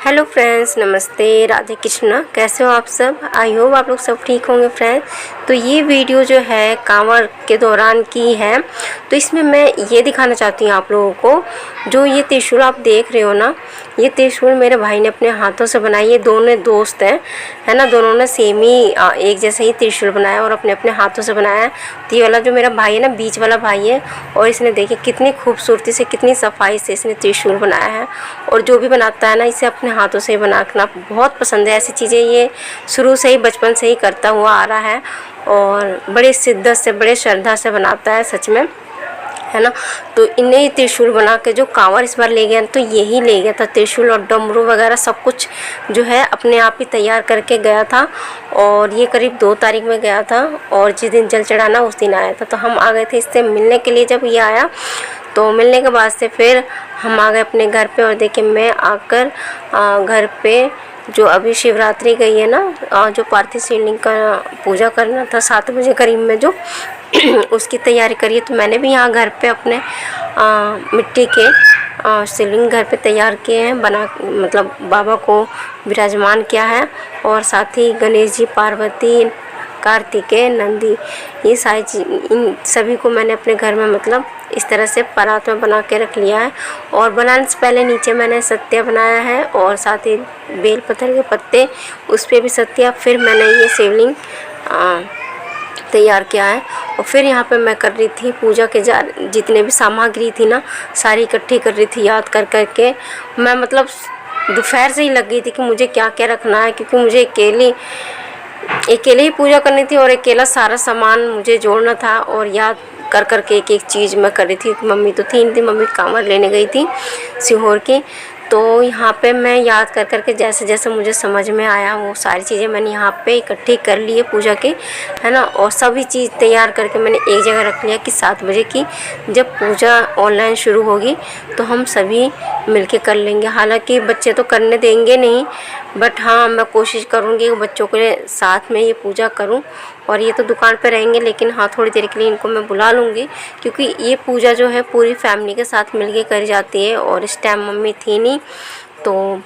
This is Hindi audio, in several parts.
हेलो फ्रेंड्स, नमस्ते, राधे कृष्णा। कैसे हो आप सब? आई होप आप लोग सब ठीक होंगे फ्रेंड्स। तो ये वीडियो जो है कांवड़ के दौरान की है। तो इसमें मैं ये दिखाना चाहती हूँ आप लोगों को, जो ये त्रिशूल आप देख रहे हो ना, ये त्रिशूल मेरे भाई ने अपने हाथों से बनाई है। दोनों दोस्त हैं, है ना, दोनों ने सेम ही एक जैसे ही त्रिशूल बनाया और अपने अपने हाथों से बनाया है। तो ये वाला जो मेरा भाई है ना, बीच वाला भाई है, और इसने देखिए कितनी खूबसूरती से, कितनी सफाई से इसने त्रिशूल बनाया है। और जो भी बनाता है ना, इसे अपने हाथों से बनाना बहुत पसंद है। ऐसी चीज़ें ये शुरू से ही, बचपन से ही करता हुआ आ रहा है और बड़े शिद्दत से, बड़े श्रद्धा से बनाता है सच में, है ना। तो इन्हें ही त्रिशूल बना के जो कांवड़ इस बार ले गया, तो यही ले गया था त्रिशूल और डमरू वगैरह सब कुछ जो है अपने आप ही तैयार करके गया था। और ये करीब 2 तारीख में गया था और जिस दिन जल चढ़ाना उस दिन आया था। तो हम आ गए थे इससे मिलने के लिए। जब ये आया तो मिलने के बाद से फिर हम आ गए अपने घर पे। और देखिए मैं आकर घर पे जो अभी शिवरात्रि गई है ना, जो पार्थिव शिवलिंग का पूजा करना था 7 बजे करीब में, जो उसकी तैयारी करी। तो मैंने भी यहाँ घर पे अपने मिट्टी के शिवलिंग घर पे तैयार किए हैं, बना मतलब बाबा को विराजमान किया है। और साथ ही गणेश जी, पार्वती, कार्तिकेय, नंदी, ये सारी चीज, इन सभी को मैंने अपने घर में मतलब इस तरह से परात में बना के रख लिया है। और बनाने से पहले नीचे मैंने सत्या बनाया है और साथ ही बेल पत्थर के पत्ते, उस पर भी सत्या। फिर मैंने ये शिवलिंग तैयार किया है। और फिर यहाँ पे मैं कर रही थी पूजा के जितने भी सामग्री थी ना, सारी इकट्ठी कर रही थी याद कर कर के। मैं मतलब दोपहर से ही लग गई थी कि मुझे क्या क्या रखना है, क्योंकि मुझे अकेले ही पूजा करनी थी और अकेला सारा सामान मुझे जोड़ना था और याद कर कर के एक एक चीज़ मैं कर रही थी। मम्मी तो थी नहीं थी, मम्मी कांवड़ लेने गई थी सीहोर की। तो यहाँ पे मैं याद कर कर के जैसे जैसे मुझे समझ में आया वो सारी चीज़ें मैंने यहाँ पे इकट्ठी कर ली है पूजा के, है ना। और सभी चीज़ तैयार करके मैंने एक जगह रख लिया कि 7 बजे की जब पूजा ऑनलाइन शुरू होगी तो हम सभी मिलके कर लेंगे। हालांकि बच्चे तो करने देंगे नहीं, बट हाँ मैं कोशिश करूँगी कि बच्चों के साथ में ये पूजा करूँ। और ये तो दुकान पे रहेंगे, लेकिन हाँ थोड़ी देर के लिए इनको मैं बुला लूँगी, क्योंकि ये पूजा जो है पूरी फैमिली के साथ मिलके करी जाती है। और इस टाइम मम्मी थी नहीं तो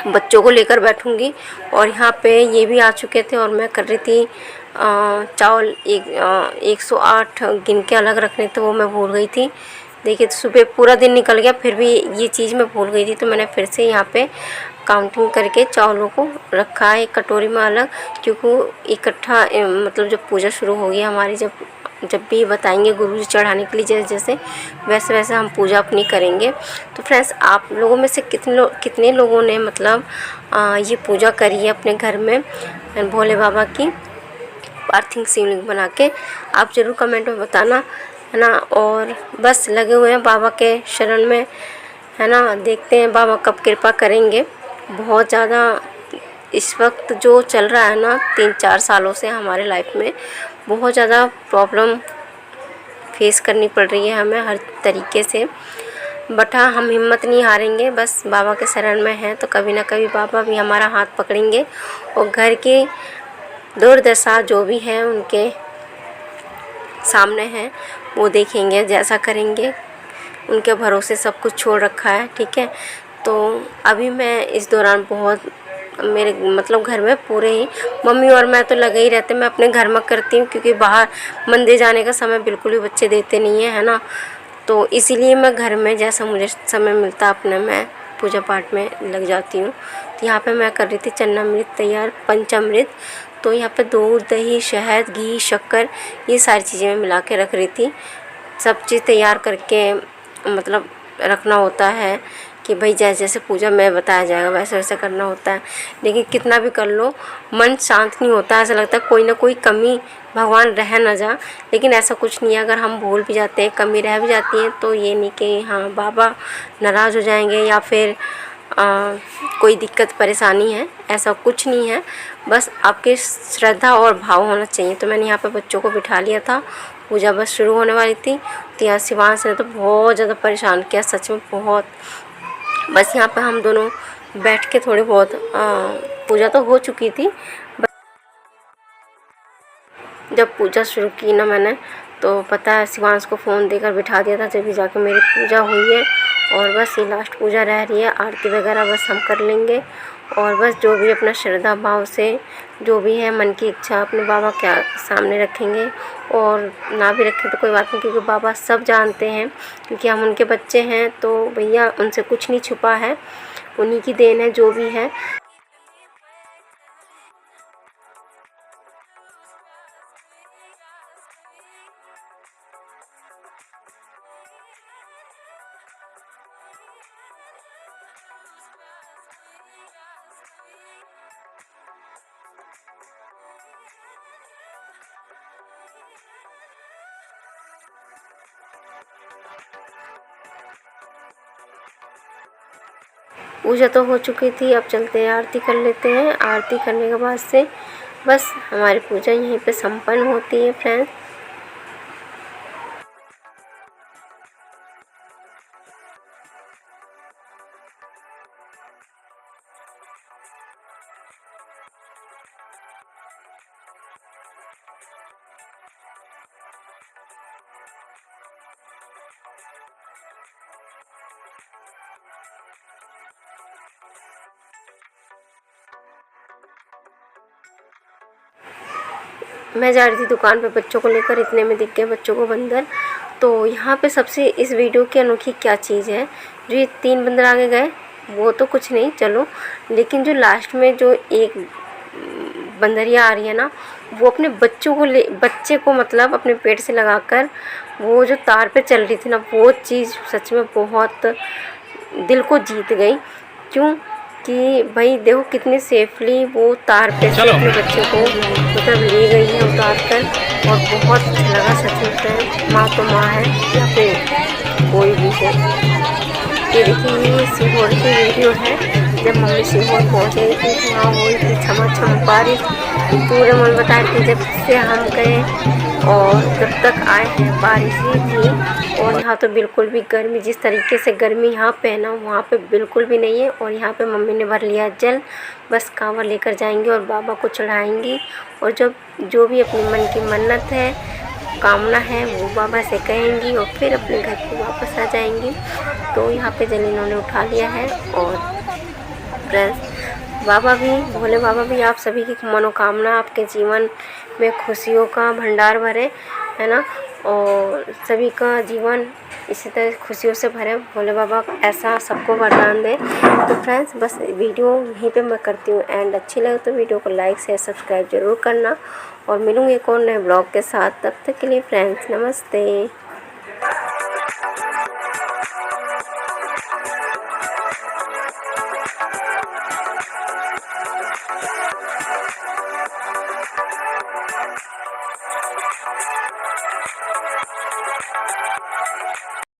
बच्चों को लेकर बैठूँगी। और यहाँ पे ये भी आ चुके थे और मैं कर रही थी चावल 108 गिन के अलग रखने थे, वो मैं भूल गई थी। देखिए तो सुबह पूरा दिन निकल गया, फिर भी ये चीज़ मैं भूल गई थी। तो मैंने फिर से यहाँ पे काउंटिंग करके चावलों को रखा है एक कटोरी में अलग, क्योंकि इकट्ठा मतलब जब पूजा शुरू होगी हमारी, जब भी बताएंगे गुरु जी चढ़ाने के लिए, जैसे जैसे वैसे वैसे हम पूजा अपनी करेंगे। तो फ्रेंड्स, आप लोगों में से कितने लोगों ने मतलब ये पूजा करी है अपने घर में भोले बाबा की पार्थिव शिवलिंग बना के? आप ज़रूर कमेंट में बताना, है ना। और बस लगे हुए हैं बाबा के शरण में, है ना। देखते हैं बाबा कब कृपा करेंगे। बहुत ज़्यादा इस वक्त जो चल रहा है ना, 3-4 सालों से हमारे लाइफ में बहुत ज़्यादा प्रॉब्लम फेस करनी पड़ रही है हमें हर तरीके से। बट हाँ, हम हिम्मत नहीं हारेंगे, बस बाबा के शरण में हैं तो कभी ना कभी बाबा भी हमारा हाथ पकड़ेंगे और घर की दुर्दशा जो भी है उनके सामने है वो देखेंगे, जैसा करेंगे। उनके भरोसे सब कुछ छोड़ रखा है, ठीक है। तो अभी मैं इस दौरान बहुत मेरे मतलब घर में पूरे ही मम्मी और मैं तो लगे ही रहते। मैं अपने घर में करती हूँ, क्योंकि बाहर मंदिर जाने का समय बिल्कुल भी बच्चे देते नहीं है ना। तो इसीलिए मैं घर में जैसा मुझे समय मिलता अपने मैं पूजा पाठ में लग जाती हूँ। तो यहाँ पे मैं कर रही थी चन्नामृत तैयार, पंचामृत। तो यहाँ पे दूध, दही, शहद, घी, शक्कर, ये सारी चीज़ें मैं मिला के रख रही थी। सब चीज़ तैयार करके मतलब रखना होता है कि भाई जैसे जैसे पूजा में बताया जाएगा वैसे वैसे करना होता है। लेकिन कितना भी कर लो मन शांत नहीं होता, ऐसा लगता है कोई ना कोई कमी भगवान रह ना जा। लेकिन ऐसा कुछ नहीं है, अगर हम भूल भी जाते हैं, कमी रह भी जाती है, तो ये नहीं कि हाँ बाबा नाराज़ हो जाएंगे या फिर कोई दिक्कत परेशानी है, ऐसा कुछ नहीं है। बस आपके श्रद्धा और भाव होना चाहिए। तो मैंने यहाँ पे बच्चों को बिठा लिया था, पूजा बस शुरू होने वाली थी। तो यहाँ शिवांश ने तो बहुत ज़्यादा परेशान किया, सच में बहुत। बस यहाँ पे हम दोनों बैठ के थोड़ी बहुत पूजा तो हो चुकी थी। जब पूजा शुरू की ना मैंने, तो पता है शिवांश को फ़ोन देकर बिठा दिया था, जब भी जाके मेरी पूजा हुई है। और बस ये लास्ट पूजा रह रही है, आरती वगैरह बस हम कर लेंगे। और बस जो भी अपना श्रद्धा भाव से जो भी है मन की इच्छा अपने बाबा के सामने रखेंगे, और ना भी रखें तो कोई बात नहीं, क्योंकि बाबा सब जानते हैं, क्योंकि हम उनके बच्चे हैं। तो भैया उनसे कुछ नहीं छुपा है, उन्हीं की देन है जो भी है। पूजा तो हो चुकी थी, अब चलते हैं आरती कर लेते हैं। आरती करने के बाद से बस हमारी पूजा यहीं पे संपन्न होती है फ्रेंड्स। मैं जा रही थी दुकान पे बच्चों को लेकर, इतने में दिख गए बच्चों को बंदर। तो यहाँ पे सबसे इस वीडियो की अनोखी क्या चीज़ है, जो ये 3 बंदर आगे गए वो तो कुछ नहीं चलो, लेकिन जो लास्ट में जो एक बंदरिया आ रही है ना, वो अपने बच्चे को मतलब अपने पेट से लगाकर वो जो तार पे चल रही थी ना, वो चीज़ सच में बहुत दिल को जीत गई। क्यों कि भाई देखो कितनी सेफली वो तार पे से अपने बच्चे को मतलब ले गई है उतार कर, और बहुत अच्छा लगा सच में फ्रेंड। माँ तो माँ है या फिर कोई भी हो। ये देखिए ये सीहोर की वीडियो है, जब मम्मी सीहोर पहुँच गई थी तो वहाँ हुई थी छमाछम बारिश। पूरे मन बता रही थी जब से हम गए और जब तक आए हैं बारिश ही थी। और यहाँ तो बिल्कुल भी गर्मी, जिस तरीके से गर्मी यहाँ पे है ना, वहाँ पे बिल्कुल भी नहीं है। और यहाँ पे मम्मी ने भर लिया जल, बस कांवड़ लेकर जाएंगी और बाबा को चढ़ाएंगी। और जब जो भी अपनी मन की मन्नत है, कामना है, वो बाबा से कहेंगी और फिर अपने घर को वापस आ जाएंगी। तो यहाँ पे जल इन्होंने उठा लिया है। और प्लस बाबा भी, भोले बाबा भी आप सभी की मनोकामना, आपके जीवन में खुशियों का भंडार भरे, है ना, और सभी का जीवन इसी तरह खुशियों से भरे। भोले बाबा ऐसा सबको वरदान दे। तो फ्रेंड्स बस वीडियो यहीं पे मैं करती हूँ एंड। अच्छी लगे तो वीडियो को लाइक शेयर सब्सक्राइब जरूर करना, और मिलूँगी एक और नए ब्लॉग के साथ। तब तक के लिए फ्रेंड्स नमस्ते।